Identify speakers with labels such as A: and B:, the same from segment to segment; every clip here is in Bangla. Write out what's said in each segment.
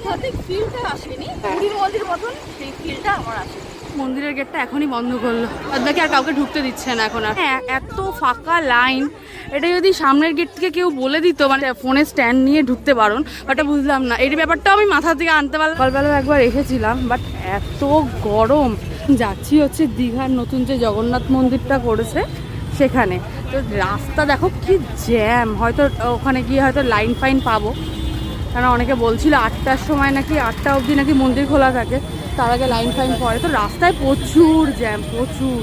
A: আধ্যাত্মিক ফিলটা আসেনি, পুরীর মন্দির মতন সেই ফিলটা আমার আসে। মন্দিরের গেটটা এখনই বন্ধ করলো, বাকি আর কাউকে ঢুকতে দিচ্ছে না এখন আর। হ্যাঁ, এত ফাঁকা লাইন, এটা যদি সামনের গেট থেকে কেউ বলে দিত মানে ফোনে স্ট্যান্ড নিয়ে ঢুকতে পারুন, ওটা বুঝলাম না। এই ব্যাপারটাও আমি মাথা থেকে আনতে পারলাম। সকালবেলাও একবার এসেছিলাম, বাট এত গরম। যাচ্ছি হচ্ছে দীঘার নতুন যে জগন্নাথ মন্দিরটা করেছে সেখানে, তো রাস্তা দেখো কি জ্যাম। হয়তো ওখানে গিয়ে হয়তো লাইন ফাইন পাবো, কারণ অনেকে বলছিল 8টার সময় নাকি 8টা অবধি নাকি মন্দির খোলা থাকে, তার আগে লাইন ফাইন পড়ে। তো রাস্তায় প্রচুর জ্যাম, প্রচুর।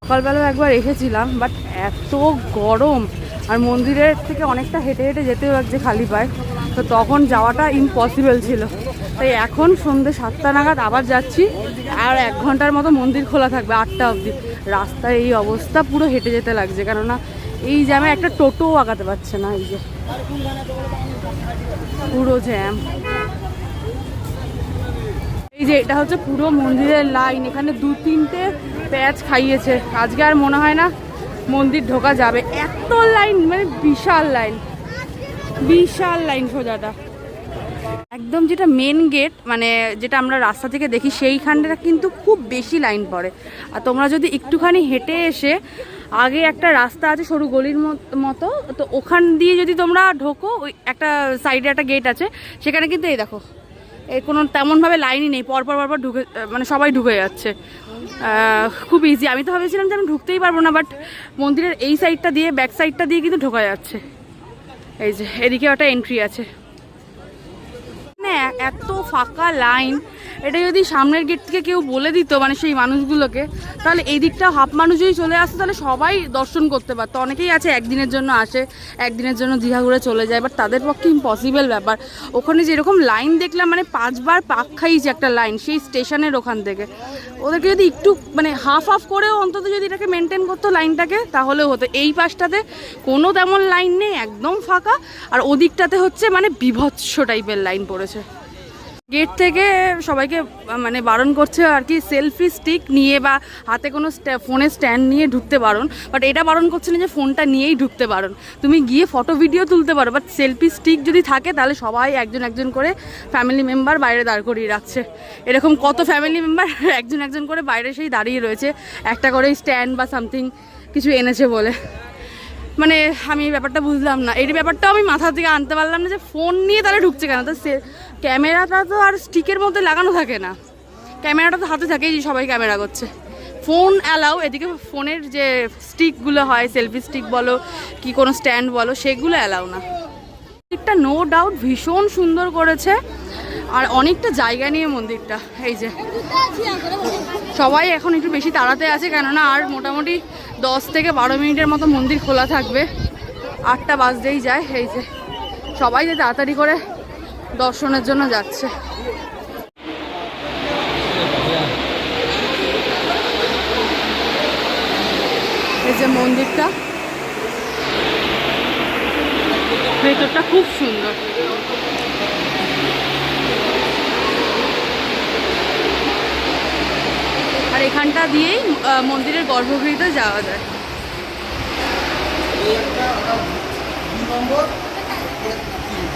A: সকালবেলাও একবার এসেছিলাম, বাট এত গরম, আর মন্দিরের থেকে অনেকটা হেঁটে হেঁটে যেতে লাগছে খালি পায়ে, তো তখন যাওয়াটা ইম্পসিবল ছিল। তাই এখন সন্ধ্যে 7টা নাগাদ আবার যাচ্ছি, আর 1 ঘন্টার মতো মন্দির খোলা থাকবে 8টা অবধি। রাস্তায় এই অবস্থা, পুরো হেঁটে যেতে লাগছে, কেননা এই জ্যামে একটা টোটোও আগাতে পারছে না। এই যে পুরো জ্যাম। এই যে এটা হচ্ছে পুরো মন্দিরের লাইন, এখানে 2-3টে প্যাচ খাইয়েছে। আজকে আর মনে হয় না মন্দির ঢোকা যাবে, এত লাইন, মানে বিশাল লাইন, বিশাল লাইন সোজাটা। একদম যেটা মেন গেট, মানে যেটা আমরা রাস্তা থেকে দেখি, সেইখানটা কিন্তু খুব বেশি লাইন পড়ে। আর তোমরা যদি একটুখানি হেঁটে এসে, আগে একটা রাস্তা আছে সরু গলির মতো, তো ওখান দিয়ে যদি তোমরা ঢোকো, ওই একটা সাইডে একটা গেট আছে, সেখানে কিন্তু এই দেখো এই কোনো তেমনভাবে লাইনই নেই, পরপর পরপর ঢুকে, মানে সবাই ঢুকে যাচ্ছে, খুব ইজি। আমি তো ভেবেছিলাম যে আমি ঢুকতেই পারবো না, বাট মন্দিরের এই সাইডটা দিয়ে, ব্যাক সাইডটা দিয়ে কিন্তু ঢোকা যাচ্ছে। এই যে এদিকে একটা এন্ট্রি আছে। এত ফাঁকা লাইন, এটা যদি সামনের গেট থেকে কেউ বলে দিত মানে সেই মানুষগুলোকে, তাহলে এই দিকটা হাফ মানুষ যদি চলে আসতো, তাহলে সবাই দর্শন করতে পারতো। অনেকেই আছে একদিনের জন্য আসে, একদিনের জন্য দীঘা ঘুরে চলে যায়, বাট তাদের পক্ষে ইম্পসিবল ব্যাপার। ওখানে যেরকম লাইন দেখলাম, মানে 5বার পাক খাইছে একটা লাইন সেই স্টেশনের ওখান থেকে। ওদেরকে যদি একটু মানে হাফ হাফ করেও অন্তত যদি এটাকে মেনটেন করতো লাইনটাকে, তাহলেও হতো। এই পাশটাতে কোনো তেমন লাইন নেই, একদম ফাঁকা, আর ওদিকটাতে হচ্ছে মানে বিভৎস টাইপের লাইন পড়েছে। গেট থেকে সবাইকে মানে বারণ করছে আর কি, সেলফি স্টিক নিয়ে বা হাতে কোনো ফোনের স্ট্যান্ড নিয়ে ঢুকতে পারুন, বাট এটা বারণ করছে না যে ফোনটা নিয়েই ঢুকতে পারুন। তুমি গিয়ে ফটো ভিডিও তুলতে পারো, বাট সেলফি স্টিক যদি থাকে, তাহলে সবাই একজন একজন করে ফ্যামিলি মেম্বার বাইরে দাঁড় করিয়ে রাখছে। এরকম কত ফ্যামিলি মেম্বার একজন একজন করে বাইরে সেই দাঁড়িয়ে রয়েছে, একটা করে স্ট্যান্ড বা সামথিং কিছু এনেছে বলে। মানে আমি এই ব্যাপারটা বুঝলাম না, এই ব্যাপারটাও আমি মাথা থেকে আনতে পারলাম না, যে ফোন নিয়ে তারা ঢুকছে কেন। তো ক্যামেরাটা তো আর স্টিকের মধ্যে লাগানো থাকে না, ক্যামেরাটা তো হাতে থাকেই, যে সবাই ক্যামেরা করছে। ফোন অ্যালাউ, এদিকে ফোনের যে স্টিকগুলো হয়, সেলফি স্টিক বলো কি কোনো স্ট্যান্ড বলো, সেগুলো অ্যালাউ না। মন্দিরটা নো ডাউট ভীষণ সুন্দর করেছে, আর অনেকটা জায়গা নিয়ে মন্দিরটা। এই যে সবাই এখন একটু বেশি তাড়াতে আছে, কেননা আর মোটামুটি 10 থেকে 12 মিনিটের মতো মন্দির খোলা থাকবে, 8টা বাজতেই যায়। এই যে সবাই যে তাড়াতাড়ি করে দর্শনের জন্য যাচ্ছে। এই যে মন্দিরটা, ভেতরটা খুব সুন্দর। আর এখানটা দিয়েই মন্দিরের গর্ভগৃহতে যাওয়া যায়।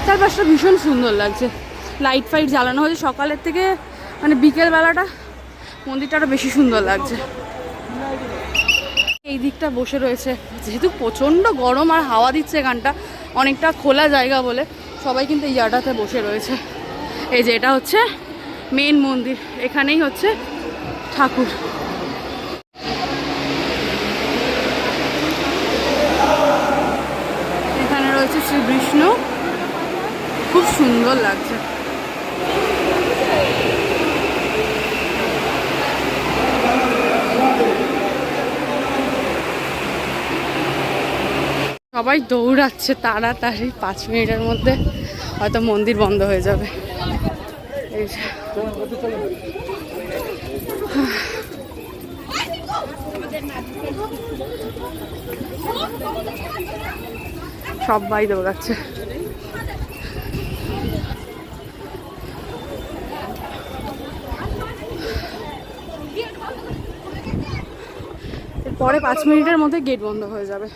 A: চারপাশটা ভীষণ সুন্দর লাগছে, লাইট ফাইট জ্বালানো হয়েছে সকালের থেকে, মানে বিকেল বেলাটা মন্দিরটা আরো বেশি সুন্দর লাগছে। এই দিকটা বসে রয়েছে, যেহেতু প্রচণ্ড গরম আর হাওয়া দিচ্ছে, এখানটা অনেকটা খোলা জায়গা বলে সবাই কিন্তু এই জায়গাটাতে বসে রয়েছে। এই যে এটা হচ্ছে মেন মন্দির, এখানেই হচ্ছে ঠাকুর। এখানে রয়েছে শ্রী বিষ্ণু, খুব সুন্দর লাগছে। সবাই দৌড়াচ্ছে তাড়াতাড়ি, 5 মিনিটের মধ্যে হয়তো মন্দির বন্ধ হয়ে যাবে। এই সবাই দৌড়াচ্ছে। এরপরে 5 মিনিটের মধ্যে গেট বন্ধ হয়ে যাবে।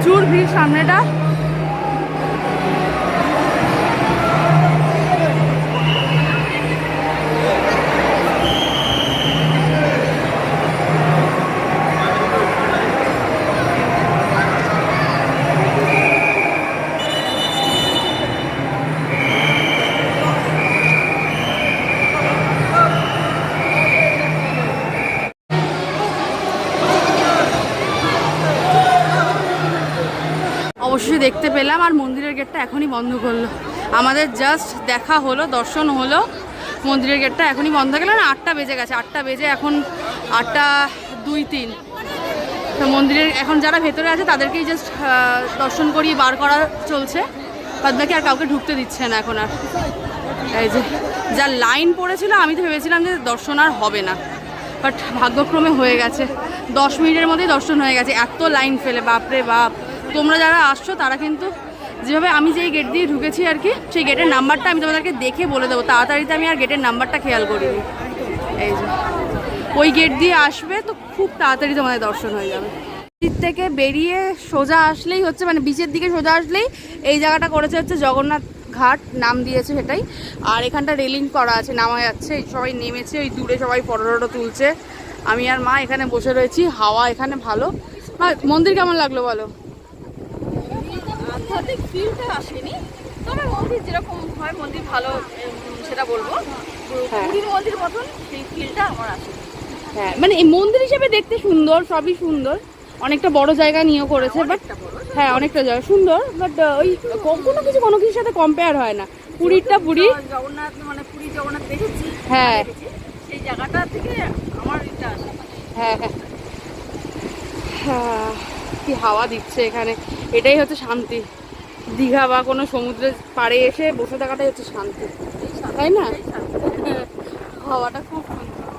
A: প্রচুর ভিড় সামনেটা। অবশ্যই দেখতে পেলাম, আর মন্দিরের গেটটা এখনই বন্ধ করলো। আমাদের জাস্ট দেখা হলো, দর্শন হলো, মন্দিরের গেটটা এখনই বন্ধ গেল না। 8টা বেজে গেছে, 8টা বেজে এখন 8:02-3। তো মন্দিরের এখন যারা ভেতরে আছে তাদেরকেই জাস্ট দর্শন করিয়ে বার করা চলছে, বাদ বাকি আর কাউকে ঢুকতে দিচ্ছে না এখন আর। এই যে যা লাইন পড়েছিল, আমি তো ভেবেছিলাম যে দর্শন আর হবে না, বাট ভাগ্যক্রমে হয়ে গেছে। 10 মিনিটের মধ্যেই দর্শন হয়ে গেছে, এত লাইন ফেলে, বাপরে বাপ। তোমরা যারা আসছো তারা কিন্তু যেভাবে আমি যেই গেট দিয়ে ঢুকেছি আর কি, সেই গেটের নাম্বারটা আমি তোমাদেরকে দেখে বলে দেবো। তাড়াতাড়িতে আমি আর গেটের নাম্বারটা খেয়াল করিনি। এই যে ওই গেট দিয়ে আসবে তো খুব তাড়াতাড়ি তোমাদের দর্শন হয়ে যাবে। বিচ থেকে বেরিয়ে সোজা আসলেই হচ্ছে, মানে বিচের দিকে সোজা আসলেই এই জায়গাটা করেছে হচ্ছে জগন্নাথ ঘাট, নাম দিয়েছে সেটাই। আর এখানটা রেলিং করা আছে, নামা যাচ্ছে, সবাই নেমেছে, ওই দূরে সবাই ফটো টটো তুলছে। আমি আর মা এখানে বসে রয়েছি, হাওয়া এখানে ভালো। মন্দির কেমন লাগলো বলো?
B: আধ্যাত্মিক ফিলটা আসেনি, তবে মন্দির যেরকম হয় মন্দির ভালো সেটা বলবো। পুরীর মন্দির মতন সেই ফিলটা আমার আসে।
A: হ্যাঁ, মানে এই মন্দির হিসেবে দেখতে সুন্দর, সবই সুন্দর, অনেকটা বড় জায়গা নিয়েও করেছে, বাট হ্যাঁ অনেকটা জায়গা সুন্দর, বাট ওই কোনো কিছুর সাথে কম্পেয়ার হয় না। পুরীরটা পুরী
B: জগন্নাথ, মানে পুরী জগন্নাথ দেখেছি,
A: হ্যাঁ
B: সেই জায়গাটা থেকে আমার এটা আসে।
A: হ্যাঁ হ্যাঁ হ্যাঁ, কি হাওয়া দিচ্ছে এখানে, এটাই হচ্ছে শান্তি। দীঘা বা কোনো সমুদ্রের পাড়ে এসে বসে থাকাটাই হচ্ছে শান্তি, তাই না? হাওয়াটা খুব সুন্দর।